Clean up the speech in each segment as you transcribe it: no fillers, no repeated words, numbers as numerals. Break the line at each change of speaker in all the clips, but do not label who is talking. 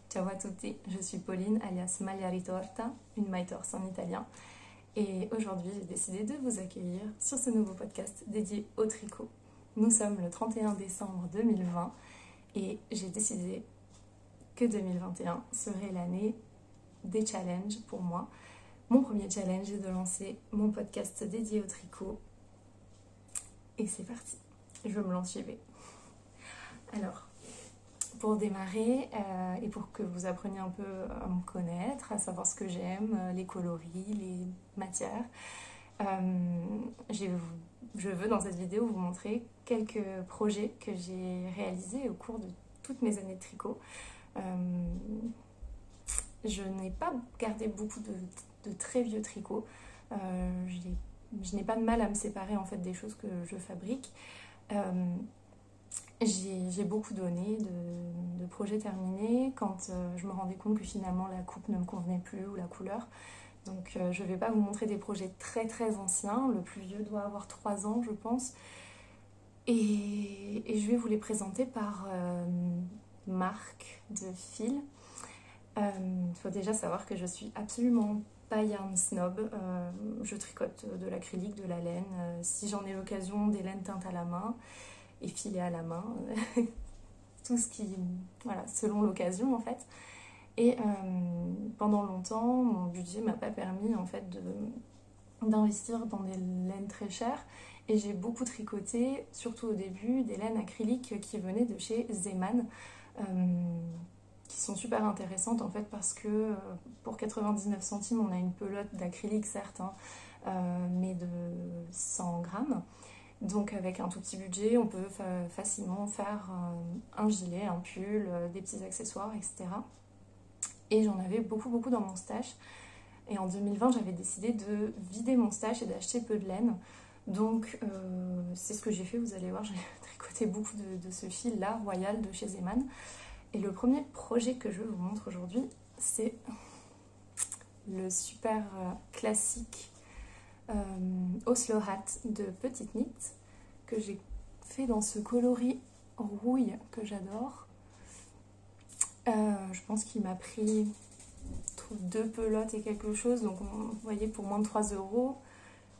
Ciao a tutti, je suis Pauline alias Maglia Ritorta, une maïtorse en italien. Et aujourd'hui, j'ai décidé de vous accueillir sur ce nouveau podcast dédié au tricot. Nous sommes le 31 décembre 2020 et j'ai décidé que 2021 serait l'année des challenges pour moi. Mon premier challenge est de lancer mon podcast dédié au tricot. Et c'est parti, je me lance, j'y vais. Alors, pour démarrer et pour que vous appreniez un peu à me connaître, à savoir ce que j'aime, les coloris, les matières, je veux dans cette vidéo vous montrer quelques projets que j'ai réalisés au cours de toutes mes années de tricot. Je n'ai pas gardé beaucoup de très vieux tricots. Je n'ai pas de mal à me séparer en fait des choses que je fabrique. J'ai beaucoup donné de projets terminés quand je me rendais compte que finalement la coupe ne me convenait plus ou la couleur. Donc je ne vais pas vous montrer des projets très très anciens. Le plus vieux doit avoir 3 ans je pense. Et je vais vous les présenter par marque de fil. Il faut déjà savoir que je suis absolument pas yarn snob. Je tricote de l'acrylique, de la laine. Si j'en ai l'occasion, des laines teintes à la main et filées à la main. Tout ce qui... Voilà, selon l'occasion en fait. Et pendant longtemps, mon budget m'a pas permis en fait d'investir dans des laines très chères. Et j'ai beaucoup tricoté, surtout au début, des laines acryliques qui venaient de chez Zeman. Qui sont super intéressantes en fait parce que pour 99 centimes on a une pelote d'acrylique certes, mais de 100 grammes. Donc avec un tout petit budget on peut facilement faire un gilet, un pull, des petits accessoires, etc. Et j'en avais beaucoup dans mon stash. Et en 2020 j'avais décidé de vider mon stash et d'acheter peu de laine. Donc c'est ce que j'ai fait, vous allez voir, j'ai tricoté beaucoup de ce fil là, Royal de chez Zeman. Et le premier projet que je vous montre aujourd'hui, c'est le super classique Oslo Hat de Petite Knit que j'ai fait dans ce coloris rouille que j'adore. Je pense qu'il m'a pris 2 pelotes et quelque chose, donc vous voyez, pour moins de 3 €,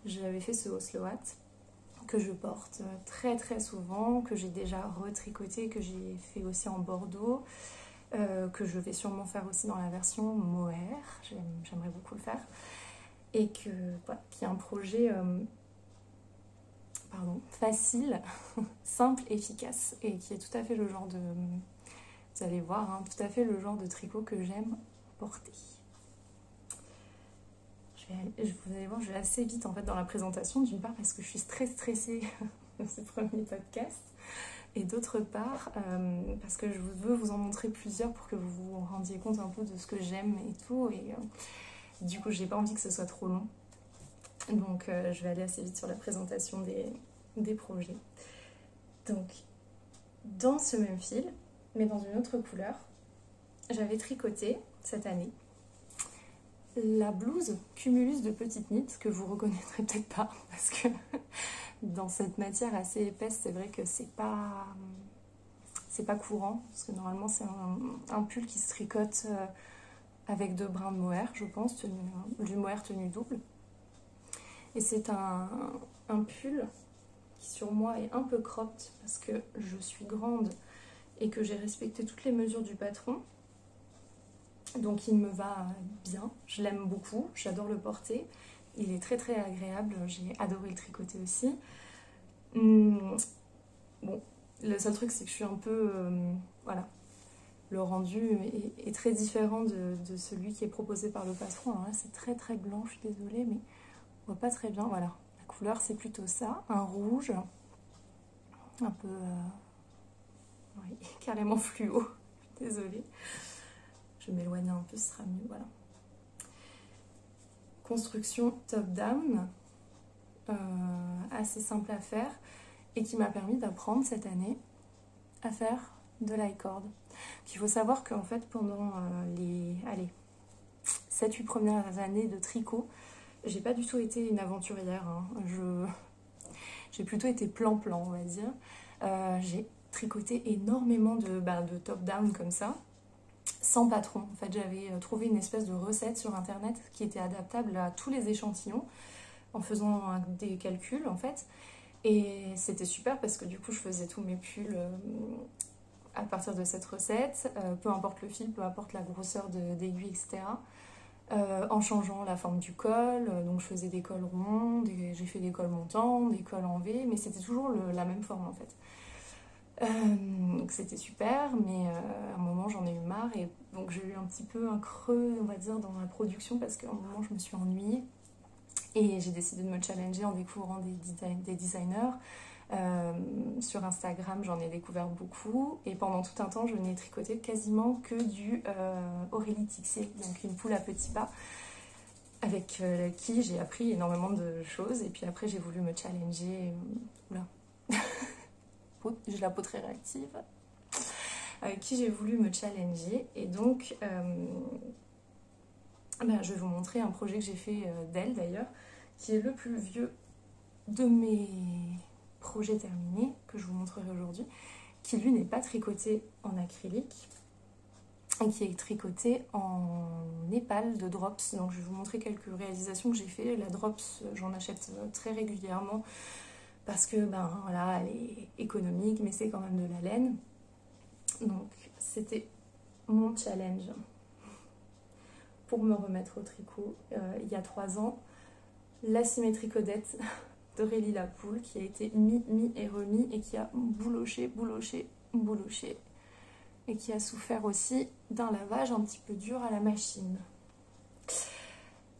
j'avais fait ce Oslo Hat que je porte très souvent, que j'ai déjà retricoté, que j'ai fait aussi en bordeaux, que je vais sûrement faire aussi dans la version mohair, j'aimerais beaucoup le faire, et que voilà, qui est un projet facile, simple, efficace, et qui est tout à fait le genre de, vous allez voir, tout à fait le genre de tricot que j'aime porter. Vous allez voir, je vais assez vite en fait dans la présentation, d'une part parce que je suis très stressée de ce premier podcast, et d'autre part parce que je veux vous en montrer plusieurs pour que vous vous rendiez compte un peu de ce que j'aime et tout, et du coup j'ai pas envie que ce soit trop long, donc je vais aller assez vite sur la présentation des projets. Donc dans ce même fil, mais dans une autre couleur, j'avais tricoté cette année la blouse Cumulus de Petite Knit, que vous reconnaîtrez peut-être pas parce que dans cette matière assez épaisse, c'est vrai que c'est pas courant, parce que normalement c'est un pull qui se tricote avec 2 brins de mohair, je pense, du mohair tenu double. Et c'est un pull qui sur moi est un peu cropped parce que je suis grande et que j'ai respecté toutes les mesures du patron. Donc il me va bien, je l'aime beaucoup, j'adore le porter, il est très agréable, j'ai adoré le tricoter aussi. Bon, le seul truc c'est que je suis un peu, voilà, le rendu est très différent de celui qui est proposé par le patron. Alors là c'est très blanc, je suis désolée, mais on voit pas très bien, voilà. La couleur c'est plutôt ça, un rouge, un peu, oui, carrément fluo, désolée. Je vais m'éloigner un peu, ce sera mieux, voilà. Construction top-down, assez simple à faire et qui m'a permis d'apprendre cette année à faire de l'i-cord. Il faut savoir qu'en fait pendant les 7-8 premières années de tricot, j'ai pas du tout été une aventurière, j'ai plutôt été plan-plan, on va dire. J'ai tricoté énormément de top-down comme ça, sans patron. En fait, j'avais trouvé une espèce de recette sur internet qui était adaptable à tous les échantillons en faisant des calculs en fait. Et c'était super parce que du coup je faisais tous mes pulls à partir de cette recette, peu importe le fil, peu importe la grosseur d'aiguille, etc. En changeant la forme du col, donc je faisais des cols ronds, j'ai fait des cols montants, des cols en V, mais c'était toujours la même forme en fait. Donc c'était super, mais à un moment j'en ai eu marre et donc j'ai eu un petit peu un creux, on va dire, dans la production parce qu'à un moment je me suis ennuyée et j'ai décidé de me challenger en découvrant des designers. Sur Instagram, j'en ai découvert beaucoup et pendant tout un temps, je n'ai tricoté quasiment que du Aurélie Tixier, donc une poule à petits pas avec qui j'ai appris énormément de choses. Et puis après, j'ai voulu me challenger. Oula, j'ai la peau très réactive. Avec qui j'ai voulu me challenger. Et donc, je vais vous montrer un projet que j'ai fait d'elle d'ailleurs, qui est le plus vieux de mes projets terminés, que je vous montrerai aujourd'hui, qui lui n'est pas tricoté en acrylique et qui est tricoté en népal de drops. Donc je vais vous montrer quelques réalisations que j'ai fait. La drops, j'en achète très régulièrement parce que voilà, elle est économique, mais c'est quand même de la laine. Donc c'était mon challenge pour me remettre au tricot il y a 3 ans. La symétrie Odette d'Aurélie Lapoule qui a été mis et remis et qui a bouloché et qui a souffert aussi d'un lavage un petit peu dur à la machine.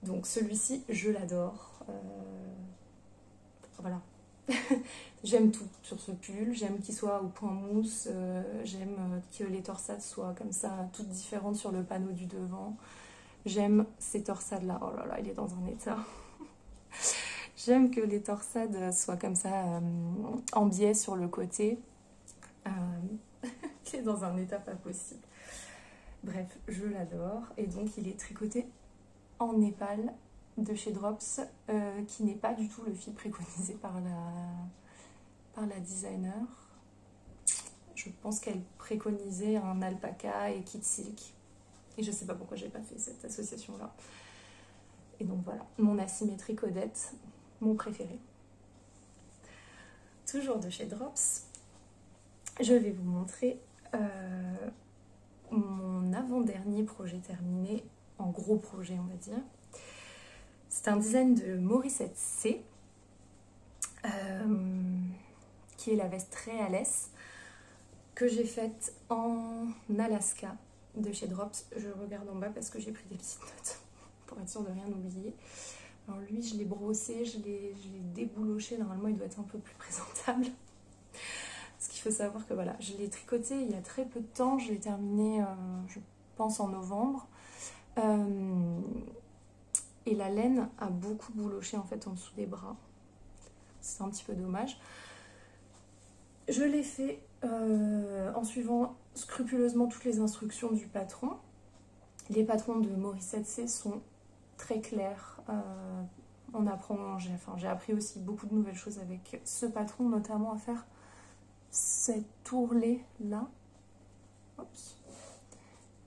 Donc celui-ci, je l'adore. Voilà. J'aime tout sur ce pull, j'aime qu'il soit au point mousse, j'aime que les torsades soient comme ça, toutes différentes sur le panneau du devant. J'aime ces torsades-là, oh là là, il est dans un état. J'aime que les torsades soient comme ça, en biais sur le côté. Il est dans un état pas possible. Bref, je l'adore. Et donc, il est tricoté en népal de chez Drops, qui n'est pas du tout le fil préconisé par la designer. Je pense qu'elle préconisait un alpaca et kit silk. Et je sais pas pourquoi j'ai pas fait cette association-là. Et donc voilà, mon asymétrique Odette, mon préféré. Toujours de chez Drops, je vais vous montrer mon avant-dernier projet terminé, en gros projet on va dire. C'est un design de Morissette C, qui est la veste réalesse que j'ai faite en Alaska de chez Drops. Je regarde en bas parce que j'ai pris des petites notes pour être sûre de rien oublier. Alors lui, je l'ai brossé, je l'ai débouloché. Normalement, il doit être un peu plus présentable. Parce qu'il faut savoir que voilà, je l'ai tricoté il y a très peu de temps. Je l'ai terminé, je pense, en novembre. Et la laine a beaucoup bouloché en fait en dessous des bras. C'est un petit peu dommage. Je l'ai fait en suivant scrupuleusement toutes les instructions du patron. Les patrons de Morissette C sont très clairs. J'ai appris aussi beaucoup de nouvelles choses avec ce patron, notamment à faire cette ourlet là,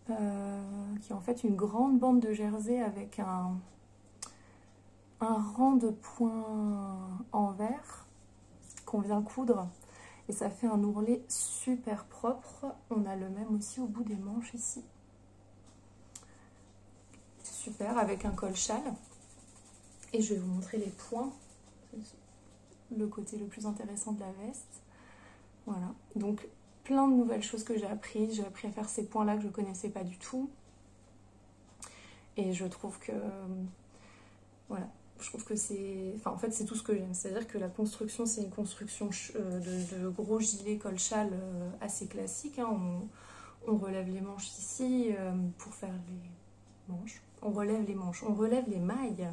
qui est en fait une grande bande de jersey avec un rang de points en verre qu'on vient coudre et ça fait un ourlet super propre. On a le même aussi au bout des manches ici, super, avec un col châle. Et je vais vous montrer les points, le côté le plus intéressant de la veste. Voilà, donc plein de nouvelles choses que j'ai appris. J'ai appris à faire ces points là que je connaissais pas du tout. Et je trouve que voilà, je trouve que c'est, en fait c'est tout ce que j'aime, c'est à dire que la construction, c'est une construction de gros gilets col châle assez classique, hein. On relève les manches ici pour faire les manches, on relève les manches, on relève les mailles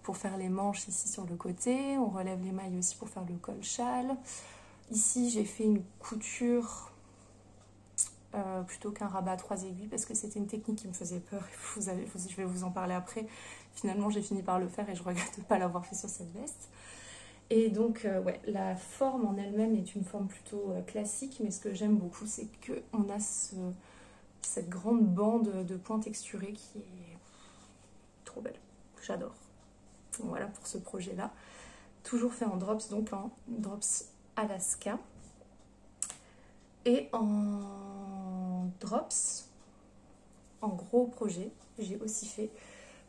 pour faire les manches ici sur le côté, on relève les mailles aussi pour faire le col châle. Ici j'ai fait une couture plutôt qu'un rabat à 3 aiguilles parce que c'était une technique qui me faisait peur. Je vais vous en parler après. Finalement, j'ai fini par le faire et je regrette de ne pas l'avoir fait sur cette veste. Et donc, ouais, la forme en elle-même est une forme plutôt classique, mais ce que j'aime beaucoup, c'est qu'on a cette grande bande de point texturé qui est trop belle. J'adore. Voilà pour ce projet-là. Toujours fait en drops, donc en drops Alaska. Et en drops, en gros projet, j'ai aussi fait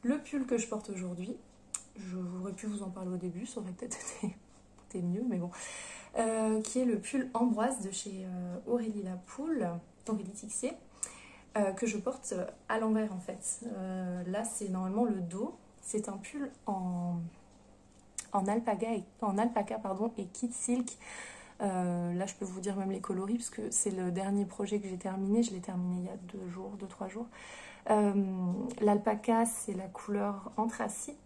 le pull que je porte aujourd'hui. J'aurais pu vous en parler au début, ça aurait peut-être été mieux, mais bon. Qui est le pull Ambroise de chez Aurélie Lapoule, Aurélie Tixier, que je porte à l'envers en fait. Là, c'est normalement le dos. C'est un pull en alpaca et kid silk. Là, je peux vous dire même les coloris, parce que c'est le dernier projet que j'ai terminé. Je l'ai terminé il y a 2-3 jours. L'alpaca, c'est la couleur anthracite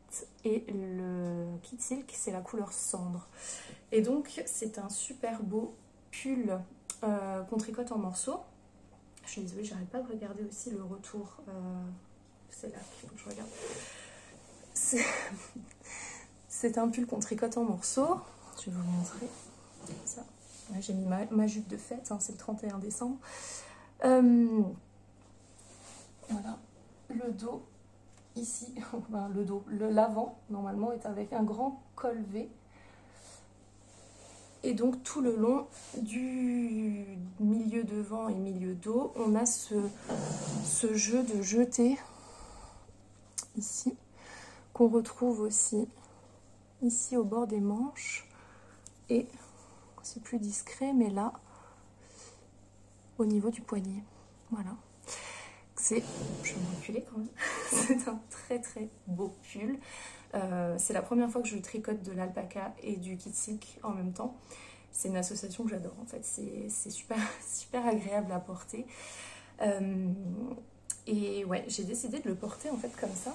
et le kid silk, c'est la couleur cendre. Et donc, c'est un super beau pull qu'on tricote en morceaux. Je suis désolée, j'arrête pas de regarder aussi le retour. C'est là qu'il faut que je regarde. C'est un pull qu'on tricote en morceaux. Je vais vous montrer. Ça. Ouais, j'ai mis ma jupe de fête, hein, c'est le 31 décembre. Voilà, le dos, ici, enfin, le dos, l'avant, normalement, est avec un grand col V. Et donc, tout le long du milieu devant et milieu dos, on a ce jeu de jeté, ici, qu'on retrouve aussi ici au bord des manches. Et c'est plus discret, mais là, au niveau du poignet. Voilà. Je vais me reculer quand même. C'est un très très beau pull. C'est la première fois que je tricote de l'alpaca et du kid silk en même temps. C'est une association que j'adore en fait. C'est super, super agréable à porter. Et ouais, j'ai décidé de le porter en fait comme ça,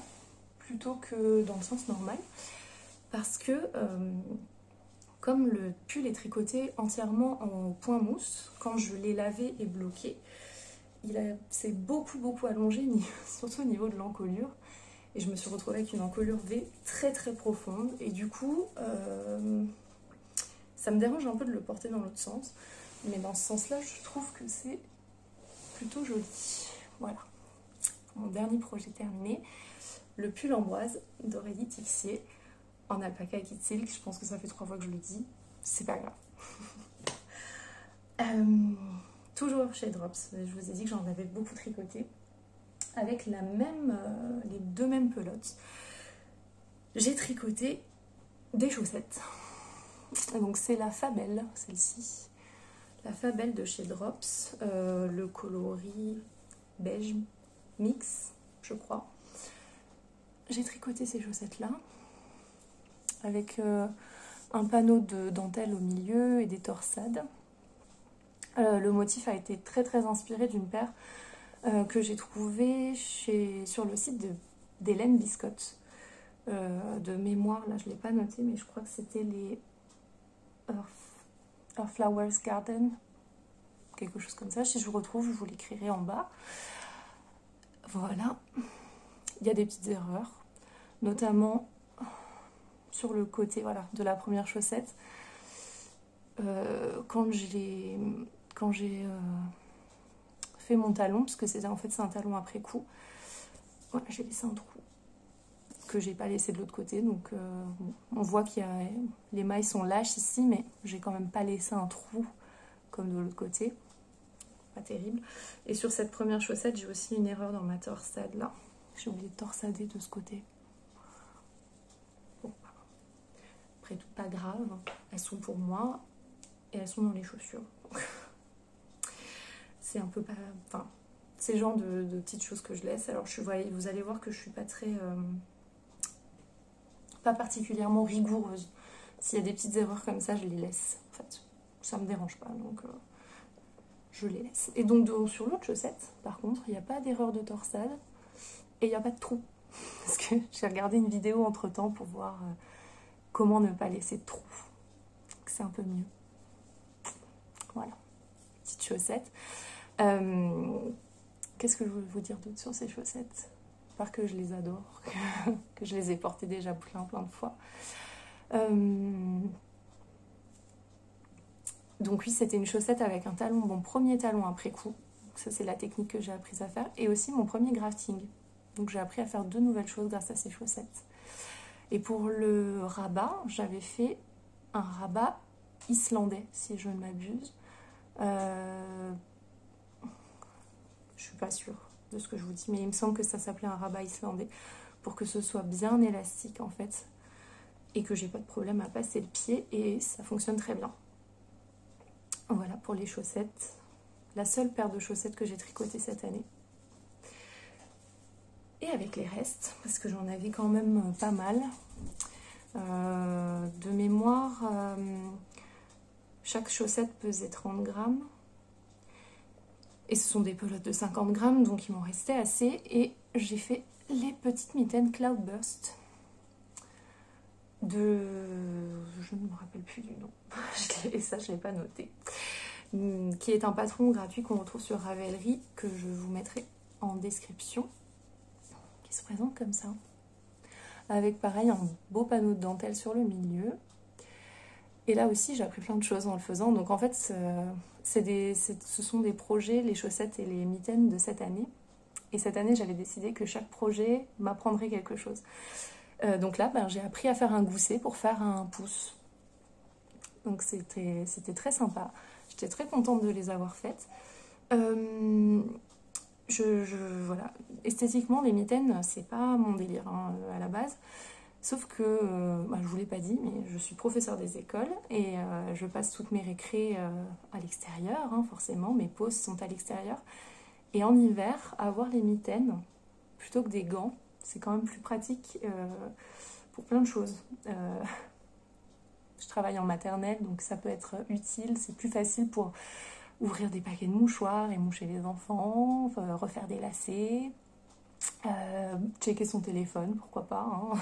plutôt que dans le sens normal. Parce que comme le pull est tricoté entièrement en point mousse, quand je l'ai lavé et bloqué, c'est beaucoup allongé, surtout au niveau de l'encolure. Et je me suis retrouvée avec une encolure V très très profonde. Et du coup, ça me dérange un peu de le porter dans l'autre sens. Mais dans ce sens-là, je trouve que c'est plutôt joli. Voilà. Mon dernier projet terminé. Le pull Ambroise d'Aurélie Tixier en alpaca et kid silk. Je pense que ça fait 3 fois que je le dis. C'est pas grave. Toujours chez Drops. Je vous ai dit que j'en avais beaucoup tricoté. Avec les 2 mêmes pelotes. J'ai tricoté des chaussettes. Donc c'est la Fabelle, celle-ci. La Fabelle de chez Drops. Le coloris beige mix, je crois. J'ai tricoté ces chaussettes-là. Avec un panneau de dentelle au milieu et des torsades. Le motif a été très très inspiré d'une paire que j'ai trouvée sur le site d'Hélène Biscotte. De mémoire, là je ne l'ai pas noté, mais je crois que c'était les Earth Flowers Garden, quelque chose comme ça. Si je vous retrouve, je vous l'écrirai en bas. Voilà. Il y a des petites erreurs, notamment sur le côté voilà, de la première chaussette. Quand j'ai fait mon talon, parce que c'est un talon après coup, voilà, j'ai laissé un trou que j'ai pas laissé de l'autre côté. Donc on voit qu'il y a les mailles sont lâches ici, mais j'ai quand même pas laissé un trou comme de l'autre côté. Pas terrible. Et sur cette première chaussette, j'ai aussi une erreur dans ma torsade là. J'ai oublié de torsader de ce côté. Bon, après tout, pas grave. Elles sont pour moi et elles sont dans les chaussures. C'est un peu pas... Enfin, c'est le genre de petites choses que je laisse. Alors vous allez voir que je suis pas très... pas particulièrement rigoureuse. S'il y a des petites erreurs comme ça, je les laisse. En fait, ça me dérange pas, donc je les laisse. Et donc sur l'autre chaussette, par contre, il n'y a pas d'erreur de torsade et il n'y a pas de trou. Parce que j'ai regardé une vidéo entre-temps pour voir comment ne pas laisser de trou. C'est un peu mieux. Voilà, petite chaussette. Qu'est-ce que je veux vous dire d'autre sur ces chaussettes ? À part que je les adore, que je les ai portées déjà plein de fois. Donc oui, c'était une chaussette avec un talon, bon premier talon après coup, ça c'est la technique que j'ai appris à faire, et aussi mon premier grafting. Donc j'ai appris à faire 2 nouvelles choses grâce à ces chaussettes. Et pour le rabat, j'avais fait un rabat islandais, si je ne m'abuse. Je suis pas sûre de ce que je vous dis, mais il me semble que ça s'appelait un rabat islandais, pour que ce soit bien élastique en fait, et que j'ai pas de problème à passer le pied, et ça fonctionne très bien. Voilà pour les chaussettes. La seule paire de chaussettes que j'ai tricotée cette année. Et avec les restes, parce que j'en avais quand même pas mal. De mémoire, chaque chaussette pesait 30 grammes. Et ce sont des pelotes de 50 grammes, donc il m'en restait assez. Et j'ai fait les petites mitaines Cloudburst. Je ne me rappelle plus du nom. Et ça, je ne l'ai pas noté. Qui est un patron gratuit qu'on retrouve sur Ravelry, que je vous mettrai en description. Qui se présente comme ça. Avec pareil un beau panneau de dentelle sur le milieu. Et là aussi j'ai appris plein de choses en le faisant. Donc en fait ce sont des projets, les chaussettes et les mitaines de cette année. Et cette année j'avais décidé que chaque projet m'apprendrait quelque chose. Donc là j'ai appris à faire un gousset pour faire un pouce. Donc c'était très sympa. J'étais très contente de les avoir faites. Voilà. Esthétiquement, les mitaines, c'est pas mon délire hein, à la base. Sauf que, je vous l'ai pas dit, mais je suis professeure des écoles et je passe toutes mes récrés à l'extérieur, hein, forcément. Mes pauses sont à l'extérieur. Et en hiver, avoir les mitaines, plutôt que des gants, c'est quand même plus pratique pour plein de choses. Je travaille en maternelle, donc ça peut être utile. C'est plus facile pour ouvrir des paquets de mouchoirs et moucher les enfants, refaire des lacets, checker son téléphone, pourquoi pas. Hein.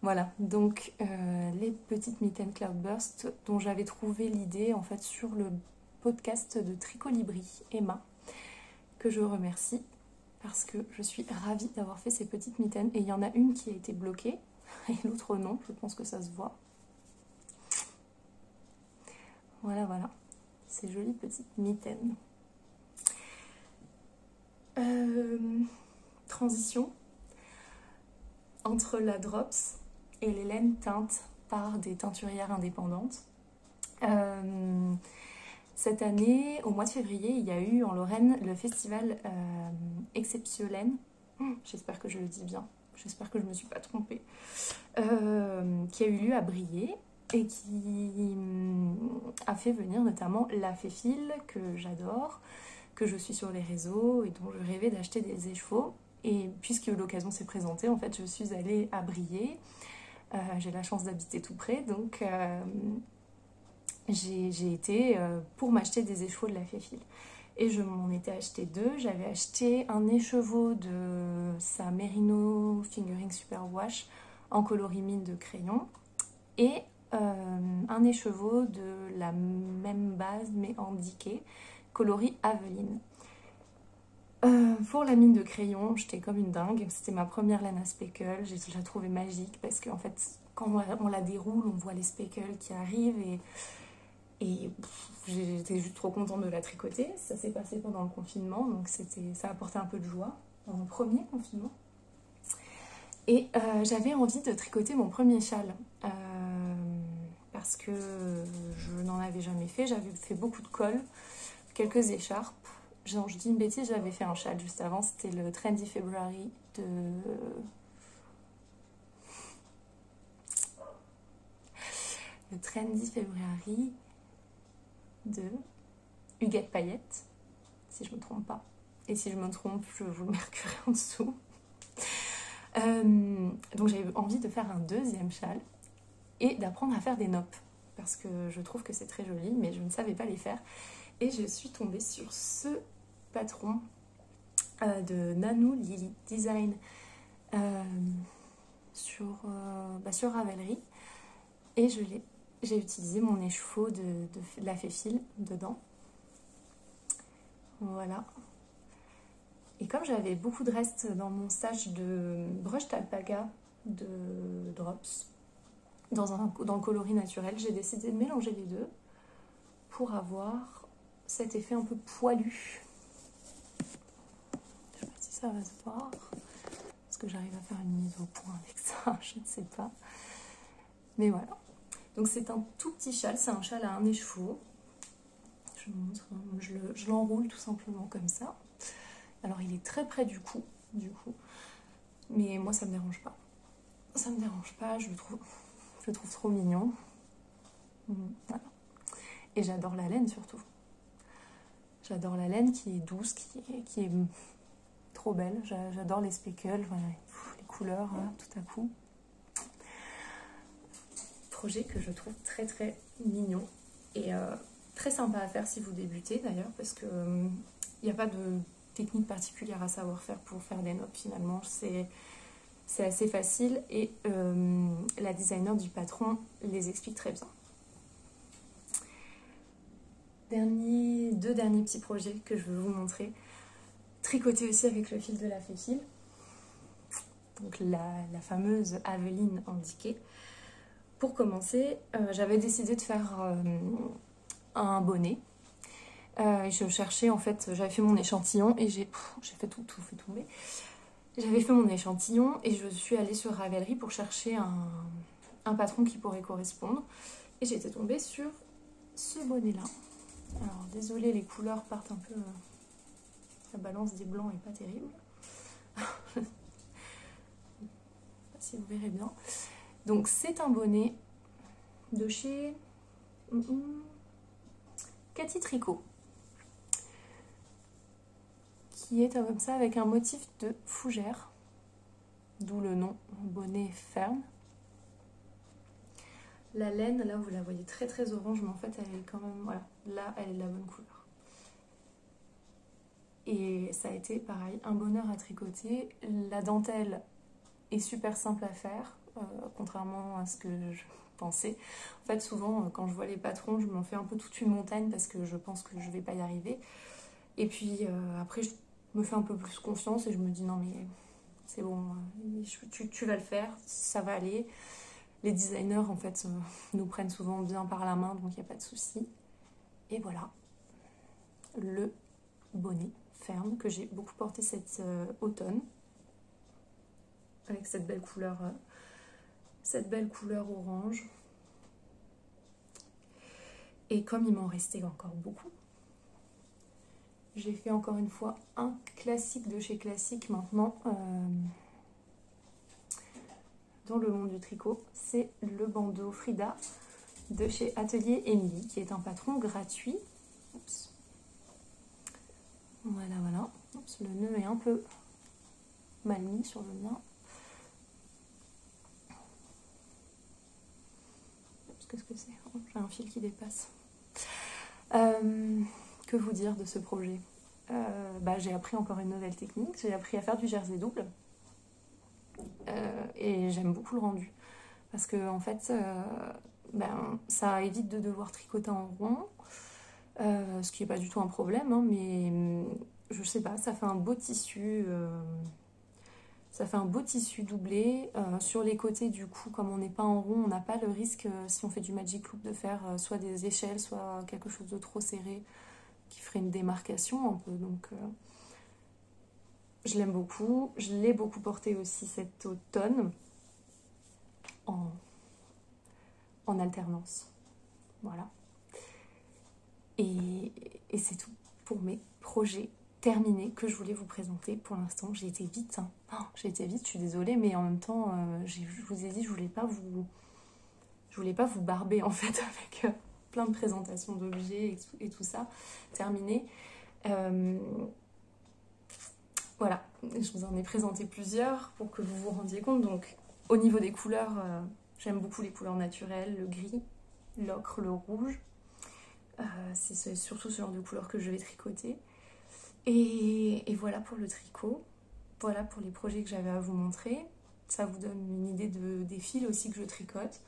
Voilà, donc les petites mitaines Cloudburst dont j'avais trouvé l'idée en fait sur le podcast de Tricolibri, Emma, que je remercie parce que je suis ravie d'avoir fait ces petites mitaines. Et il y en a une qui a été bloquée et l'autre non, je pense que ça se voit. Voilà. Ces jolies petites mitaines. Transition entre la Drops et les laines teintes par des teinturières indépendantes. Cette année, au mois de février, il y a eu en Lorraine le festival Exceptiolaine. J'espère que je le dis bien, j'espère que je ne me suis pas trompée. Qui a eu lieu à Briey. Et qui a fait venir notamment La Féfile, que j'adore, que je suis sur les réseaux et dont je rêvais d'acheter des écheveaux. Et puisque l'occasion s'est présentée, en fait, je suis allée à Briey. J'ai la chance d'habiter tout près, donc j'ai été pour m'acheter des écheveaux de La Féfile. Et je m'en étais acheté 2. J'avais acheté un écheveau de sa Merino Fingering Superwash en coloris mine de crayon. Et un écheveau de la même base mais en Dickey, coloris Aveline. Pour la mine de crayon, j'étais comme une dingue. C'était ma première laine à speckle. Je la trouvais magique parce qu'en fait, quand on la déroule, on voit les speckles qui arrivent et j'étais juste trop contente de la tricoter. Ça s'est passé pendant le confinement, donc ça a apporté un peu de joie pendant le premier confinement. Et j'avais envie de tricoter mon premier châle. Parce que je n'en avais jamais fait. J'avais fait beaucoup de colle, quelques écharpes. Je dis une bêtise, j'avais fait un châle juste avant. C'était le Trendy February de... Le Trendy February de Huguette Payette, si je ne me trompe pas. Et si je me trompe, je vous le marquerai en dessous. Donc j'avais envie de faire un deuxième châle et d'apprendre à faire des noppes parce que je trouve que c'est très joli, mais je ne savais pas les faire. Et je suis tombée sur ce patron de Nanou Lily Design sur Ravelry, et j'ai utilisé mon écheveau de La Féfile dedans. Voilà. Et comme j'avais beaucoup de restes dans mon stage de brush d'alpaga de Drops, dans le coloris naturel, j'ai décidé de mélanger les deux pour avoir cet effet un peu poilu ça va se voir. Est-ce que j'arrive à faire une mise au point avec ça? Je ne sais pas. Mais voilà. Donc c'est un tout petit châle, c'est un châle à un écheveau. Je vous montre, je l'enroule tout simplement comme ça. Alors il est très près du cou, mais moi ça me dérange pas. Ça me dérange pas, je le trouve trop mignon. Voilà. Et j'adore la laine surtout. J'adore la laine qui est douce, qui est trop belle. J'adore les speckles, voilà, les couleurs là, tout à coup. Projet que je trouve très très mignon et très sympa à faire si vous débutez d'ailleurs, parce que il n'y a pas de technique particulière à savoir faire pour faire des nopes finalement. C'est assez facile et la designer du patron les explique très bien. Deux derniers petits projets que je veux vous montrer. Tricoter aussi avec le fil de la Féfil. Donc la fameuse Aveline indiquée. Pour commencer, j'avais décidé de faire un bonnet. Je cherchais en fait, j'avais fait mon échantillon et j'ai fait tout fait tomber. J'avais fait mon échantillon et je suis allée sur Ravelry pour chercher un patron qui pourrait correspondre. Et j'étais tombée sur ce bonnet-là. Alors désolée, les couleurs partent un peu... la balance des blancs est pas terrible. Je sais pas si vous verrez bien. Donc c'est un bonnet de chez Cathy Tricot, qui est comme ça avec un motif de fougère, d'où le nom bonnet ferme. La laine, là vous la voyez très très orange, mais en fait elle est quand même, voilà, là elle est de la bonne couleur. Et ça a été pareil, un bonheur à tricoter. La dentelle est super simple à faire, contrairement à ce que je pensais. En fait souvent quand je vois les patrons, je m'en fais un peu toute une montagne parce que je pense que je vais pas y arriver. Et puis après je me fais un peu plus confiance et je me dis non mais c'est bon, tu vas le faire, ça va aller. Les designers en fait nous prennent souvent bien par la main, donc il n'y a pas de souci. Et voilà, le bonnet ferme que j'ai beaucoup porté cet automne, avec cette belle couleur orange. Et comme il m'en restait encore beaucoup, j'ai fait encore une fois un classique de chez Classique maintenant dans le monde du tricot. C'est le bandeau Frida de chez Atelier Émilie, qui est un patron gratuit. Oups. Voilà, voilà. Oups, le nœud est un peu mal mis sur le mien. Qu'est-ce que c'est? Oh, j'ai un fil qui dépasse. Que vous dire de ce projet? J'ai appris encore une nouvelle technique. J'ai appris à faire du jersey double. Et j'aime beaucoup le rendu. Parce que en fait, ça évite de devoir tricoter en rond. Ce qui n'est pas du tout un problème, hein, mais je sais pas, ça fait un beau tissu. Ça fait un beau tissu doublé. Sur les côtés, du coup, comme on n'est pas en rond, on n'a pas le risque, si on fait du magic loop, de faire soit des échelles, soit quelque chose de trop serré qui ferait une démarcation un peu. Donc, je l'aime beaucoup. Je l'ai beaucoup porté aussi cet automne en alternance. Voilà. Et c'est tout pour mes projets terminés que je voulais vous présenter pour l'instant. J'ai été vite, hein. J'ai été vite, je suis désolée, mais en même temps, je vous ai dit, je voulais pas vous barber en fait avec plein de présentations d'objets et tout ça terminé. Voilà, je vous en ai présenté plusieurs pour que vous vous rendiez compte. Donc, au niveau des couleurs, j'aime beaucoup les couleurs naturelles, le gris, l'ocre, le rouge. C'est surtout ce genre de couleurs que je vais tricoter. Et voilà pour le tricot. Voilà pour les projets que j'avais à vous montrer. Ça vous donne une idée des fils aussi que je tricote.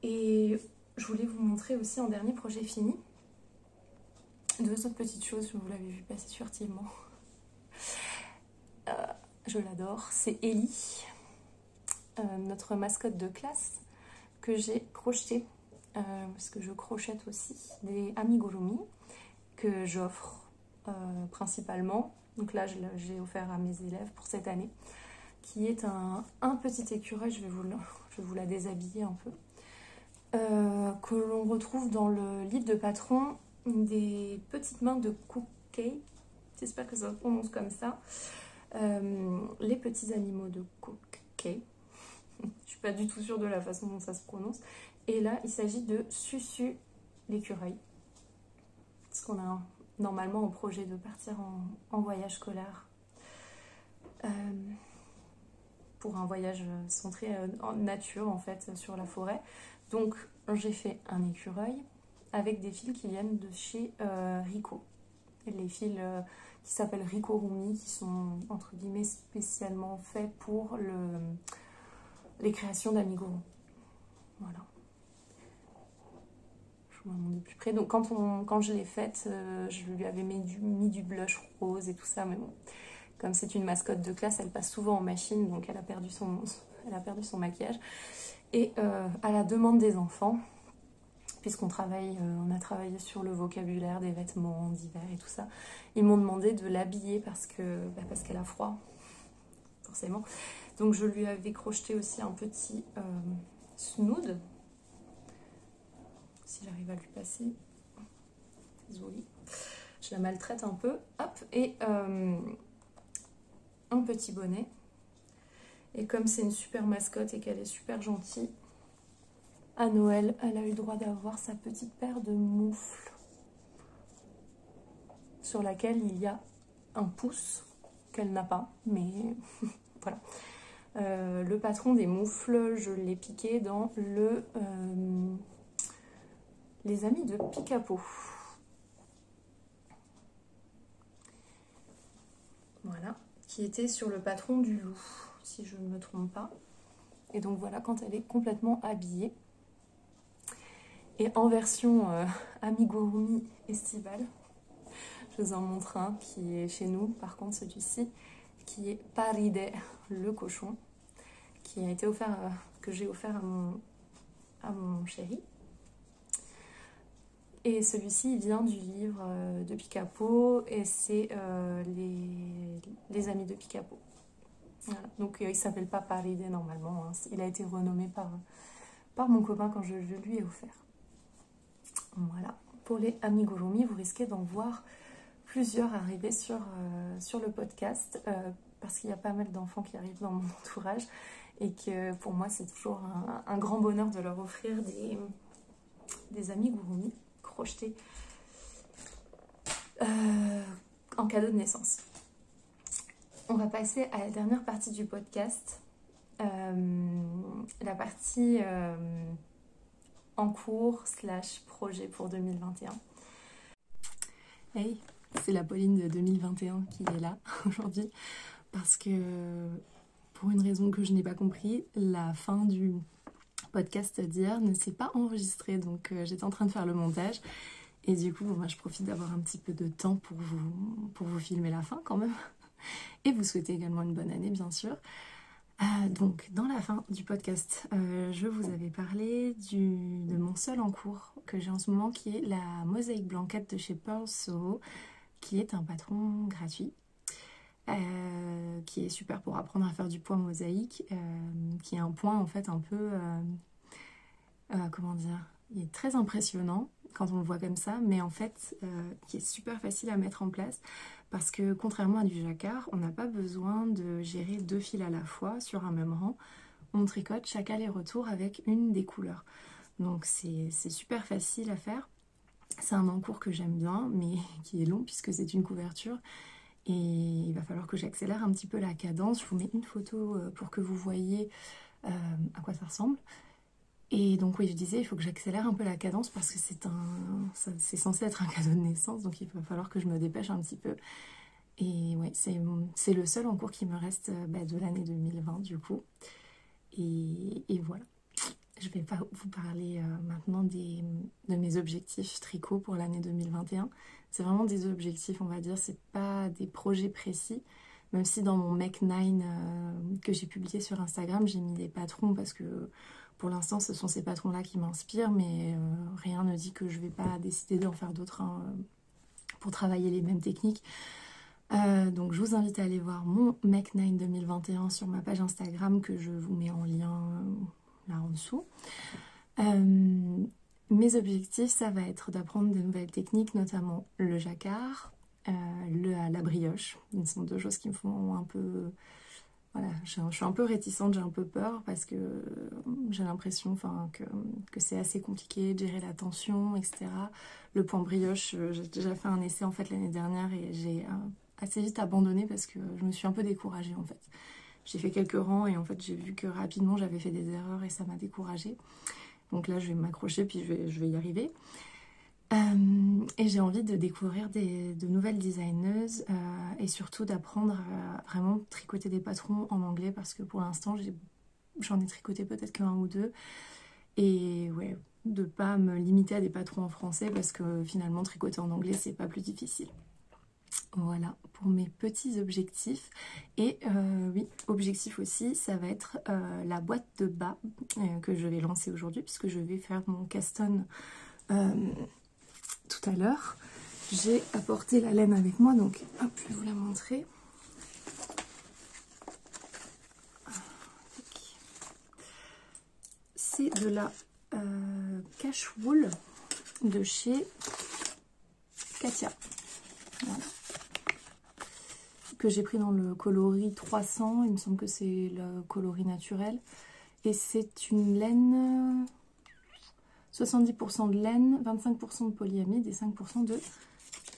Et je voulais vous montrer aussi en dernier projet fini deux autres petites choses, vous l'avez vu passer furtivement. Je l'adore, c'est Ellie, notre mascotte de classe que j'ai crocheté, parce que je crochète aussi des amigurumi que j'offre principalement Donc là, j'ai offert à mes élèves pour cette année, qui est un petit écureuil, je vais vous la déshabiller un peu, que l'on retrouve dans le livre de patron des petites mains de Cookie. J'espère que ça se prononce comme ça. Les petits animaux de Cookie. Je suis pas du tout sûre de la façon dont ça se prononce. Et là, il s'agit de Susu l'écureuil. Parce qu'on a normalement au projet de partir en voyage scolaire. Pour un voyage centré en nature, en fait, sur la forêt. Donc, j'ai fait un écureuil avec des fils qui viennent de chez Rico. Les fils qui s'appellent Rico Rumi, qui sont, entre guillemets, spécialement faits pour les créations d'amigurumi. Voilà. Je vous montre de plus près. Donc, quand je l'ai faite, je lui avais mis du blush rose et tout ça, mais bon. Comme c'est une mascotte de classe, elle passe souvent en machine, donc elle a perdu son maquillage. Et à la demande des enfants, puisqu'on on a travaillé sur le vocabulaire des vêtements d'hiver et tout ça, ils m'ont demandé de l'habiller parce qu'elle a froid, forcément. Donc je lui avais crocheté aussi un petit snood, si j'arrive à lui passer. Désolée, je la maltraite un peu. Hop, et un petit bonnet. Et comme c'est une super mascotte et qu'elle est super gentille, à Noël, elle a eu le droit d'avoir sa petite paire de moufles sur laquelle il y a un pouce qu'elle n'a pas, mais voilà. Le patron des moufles, je l'ai piqué dans les amis de Picapo. Voilà, qui était sur le patron du loup, si je ne me trompe pas. Et donc voilà, quand elle est complètement habillée. Et en version amigurumi estivale, je vous en montre un qui est chez nous, par contre celui-ci, qui est Paride, le cochon, qui a été offert, que j'ai offert à mon chéri. Et celui-ci, il vient du livre de Picapo, et c'est les amis de Picapo. Voilà. Donc il ne s'appelle pas Paride normalement, hein. Il a été renommé par mon copain quand je lui ai offert. Voilà. Pour les amigurumi, vous risquez d'en voir plusieurs arriver sur le podcast, parce qu'il y a pas mal d'enfants qui arrivent dans mon entourage, et que pour moi, c'est toujours un grand bonheur de leur offrir des amigurumi crochetés en cadeau de naissance. On va passer à la dernière partie du podcast, la partie en cours / projet pour 2021. Hey, c'est la Pauline de 2021 qui est là aujourd'hui, parce que pour une raison que je n'ai pas compris, la fin du podcast d'hier ne s'est pas enregistrée, donc j'étais en train de faire le montage. Et du coup, moi, je profite d'avoir un petit peu de temps pour vous filmer la fin quand même. Et vous souhaiter également une bonne année, bien sûr. Donc, dans la fin du podcast, je vous avais parlé de mon seul en cours que j'ai en ce moment, qui est la mosaïque blanquette de chez Pearl Soho, qui est un patron gratuit, qui est super pour apprendre à faire du point mosaïque, qui est un point en fait un peu, comment dire, il est très impressionnant quand on le voit comme ça, mais en fait qui est super facile à mettre en place, parce que contrairement à du jacquard, on n'a pas besoin de gérer 2 fils à la fois sur un même rang. On tricote chaque aller-retour avec une des couleurs. Donc c'est super facile à faire. C'est un encours que j'aime bien, mais qui est long puisque c'est une couverture. Et il va falloir que j'accélère un petit peu la cadence. Je vous mets une photo pour que vous voyez à quoi ça ressemble. Et donc oui, je disais, il faut que j'accélère un peu la cadence parce que c'est censé être un cadeau de naissance, donc il va falloir que je me dépêche un petit peu. Et ouais, c'est le seul en cours qui me reste de l'année 2020 du coup. Et voilà. Je vais pas vous parler maintenant de mes objectifs tricot pour l'année 2021. C'est vraiment des objectifs, on va dire, c'est pas des projets précis. Même si dans mon Make 9 que j'ai publié sur Instagram, j'ai mis des patrons parce que pour l'instant, ce sont ces patrons-là qui m'inspirent, mais rien ne dit que je vais pas décider d'en faire d'autres pour travailler les mêmes techniques. Donc je vous invite à aller voir mon Make9 2021 sur ma page Instagram que je vous mets en lien là en dessous. Mes objectifs, ça va être d'apprendre de nouvelles techniques, notamment le jacquard, la brioche. Ce sont deux choses qui me font un peu... Voilà, je suis un peu réticente, j'ai un peu peur parce que j'ai l'impression que c'est assez compliqué de gérer la tension, etc. Le point brioche, j'ai déjà fait un essai en fait l'année dernière et j'ai assez vite abandonné parce que je me suis un peu découragée en fait. J'ai fait quelques rangs et en fait j'ai vu que rapidement j'avais fait des erreurs et ça m'a découragée. Donc là je vais m'accrocher puis je vais y arriver. Et j'ai envie de découvrir de nouvelles designeuses et surtout d'apprendre à vraiment tricoter des patrons en anglais parce que pour l'instant j'en ai tricoté peut-être qu'un ou deux et ouais, de pas me limiter à des patrons en français parce que finalement tricoter en anglais c'est pas plus difficile. Voilà pour mes petits objectifs. Et oui, objectif aussi, ça va être la boîte de bas que je vais lancer aujourd'hui puisque je vais faire mon caston tout à l'heure. J'ai apporté la laine avec moi, donc hop, je vais vous la montrer. C'est de la cache wool de chez Katia. Voilà. Que j'ai pris dans le coloris 300, il me semble que c'est le coloris naturel. Et c'est une laine... 70% de laine, 25% de polyamide et 5% de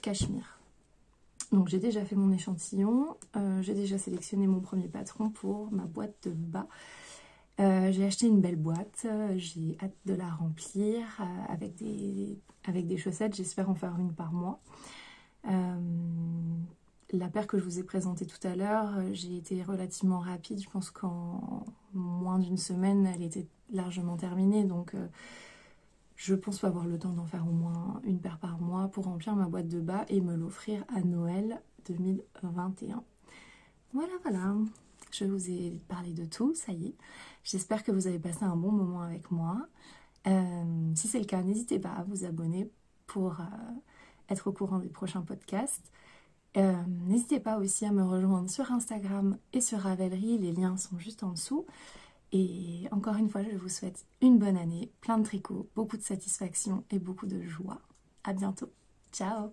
cachemire. Donc j'ai déjà fait mon échantillon, j'ai déjà sélectionné mon premier patron pour ma boîte de bas. J'ai acheté une belle boîte, j'ai hâte de la remplir avec des chaussettes, j'espère en faire une par mois. La paire que je vous ai présentée tout à l'heure, j'ai été relativement rapide, je pense qu'en moins d'une semaine elle était largement terminée, donc je pense avoir le temps d'en faire au moins une paire par mois pour remplir ma boîte de bas et me l'offrir à Noël 2021. Voilà, voilà. Je vous ai parlé de tout, ça y est. J'espère que vous avez passé un bon moment avec moi. Si c'est le cas, n'hésitez pas à vous abonner pour être au courant des prochains podcasts. N'hésitez pas aussi à me rejoindre sur Instagram et sur Ravelry. Les liens sont juste en dessous. Et encore une fois, je vous souhaite une bonne année, plein de tricot, beaucoup de satisfaction et beaucoup de joie. À bientôt. Ciao!